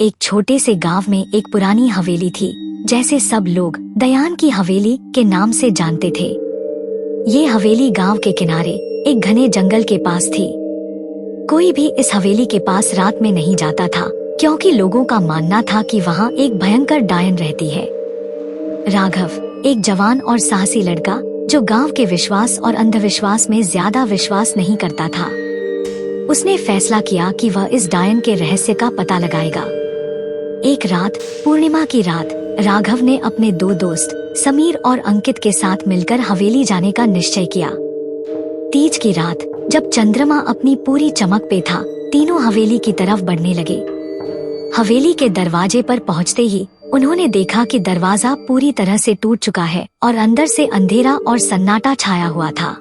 एक छोटे से गांव में एक पुरानी हवेली थी, जैसे सब लोग दयान की हवेली के नाम से जानते थे। ये हवेली गांव के किनारे एक घने जंगल के पास थी। कोई भी इस हवेली के पास रात में नहीं जाता था, क्योंकि लोगों का मानना था कि वहाँ एक भयंकर डायन रहती है। राघव एक जवान और साहसी लड़का, जो गांव के विश्वास और अंधविश्वास में ज्यादा विश्वास नहीं करता था। उसने फैसला किया कि वह इस डायन के रहस्य का पता लगाएगा। एक रात, पूर्णिमा की रात, राघव ने अपने दो दोस्त समीर और अंकित के साथ मिलकर हवेली जाने का निश्चय किया। तीज की रात, जब चंद्रमा अपनी पूरी चमक पे था, तीनों हवेली की तरफ बढ़ने लगे। हवेली के दरवाजे पर पहुंचते ही उन्होंने देखा कि दरवाजा पूरी तरह से टूट चुका है और अंदर से अंधेरा और सन्नाटा छाया हुआ था।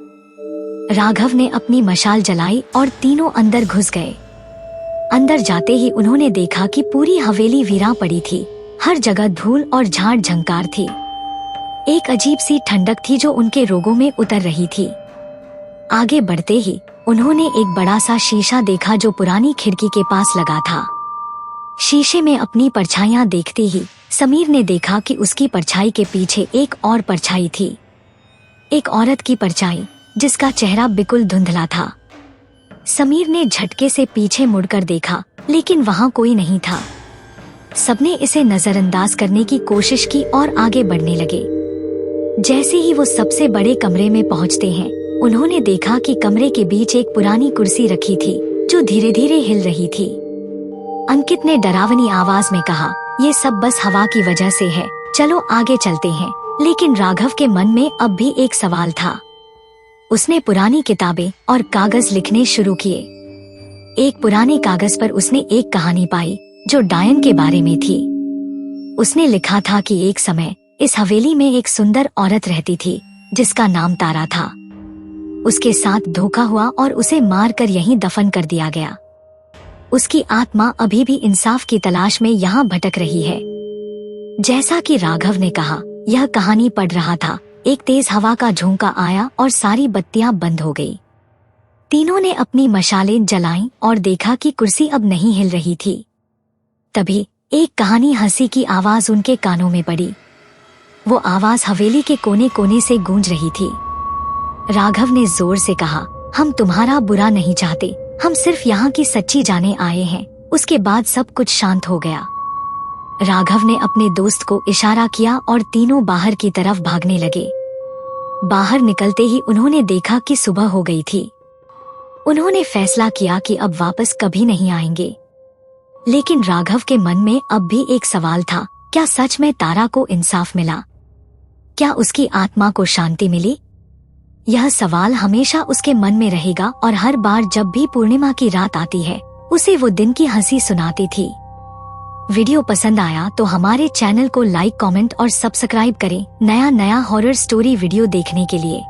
राघव ने अपनी मशाल जलाई और तीनों अंदर घुस गए। अंदर जाते ही उन्होंने देखा कि पूरी हवेली वीरान पड़ी थी। हर जगह धूल और झाड़ झंकार थी। एक अजीब सी ठंडक थी जो उनके रोगों में उतर रही थी। आगे बढ़ते ही उन्होंने एक बड़ा सा शीशा देखा जो पुरानी खिड़की के पास लगा था। शीशे में अपनी परछाइयां देखते ही समीर ने देखा कि उसकी परछाई के पीछे एक और परछाई थी। एक औरत की परछाई, जिसका चेहरा बिल्कुल धुंधला था। समीर ने झटके से पीछे मुड़कर देखा, लेकिन वहाँ कोई नहीं था। सबने इसे नजरअंदाज करने की कोशिश की और आगे बढ़ने लगे। जैसे ही वो सबसे बड़े कमरे में पहुँचते हैं, उन्होंने देखा कि कमरे के बीच एक पुरानी कुर्सी रखी थी, जो धीरे धीरे हिल रही थी। अंकित ने डरावनी आवाज में कहा, ये सब बस हवा की वजह से है, चलो आगे चलते हैं। लेकिन राघव के मन में अब भी एक सवाल था। उसने पुरानी किताबें और कागज लिखने शुरू किए। एक पुराने कागज पर उसने एक कहानी पाई जो डायन के बारे में थी। उसने लिखा था कि एक समय इस हवेली में एक सुंदर औरत रहती थी, जिसका नाम तारा था। उसके साथ धोखा हुआ और उसे मारकर यहीं दफन कर दिया गया। उसकी आत्मा अभी भी इंसाफ की तलाश में यहाँ भटक रही है। जैसा कि राघव ने कहा, यह कहानी पढ़ रहा था, एक तेज हवा का झोंका आया और सारी बत्तियां बंद हो गई। तीनों ने अपनी मशालें जलाईं और देखा कि कुर्सी अब नहीं हिल रही थी। तभी एक कहानी हंसी की आवाज उनके कानों में पड़ी। वो आवाज हवेली के कोने कोने से गूंज रही थी। राघव ने जोर से कहा, हम तुम्हारा बुरा नहीं चाहते, हम सिर्फ यहाँ की सच्ची जाने आए हैं। उसके बाद सब कुछ शांत हो गया। राघव ने अपने दोस्त को इशारा किया और तीनों बाहर की तरफ भागने लगे। बाहर निकलते ही उन्होंने देखा कि सुबह हो गई थी। उन्होंने फैसला किया कि अब वापस कभी नहीं आएंगे। लेकिन राघव के मन में अब भी एक सवाल था, क्या सच में तारा को इंसाफ मिला? क्या उसकी आत्मा को शांति मिली? यह सवाल हमेशा उसके मन में रहेगा और हर बार जब भी पूर्णिमा की रात आती है, उसे वो दिन की हंसी सुनाती थी। वीडियो पसंद आया तो हमारे चैनल को लाइक, कमेंट और सब्सक्राइब करें नया हॉरर स्टोरी वीडियो देखने के लिए।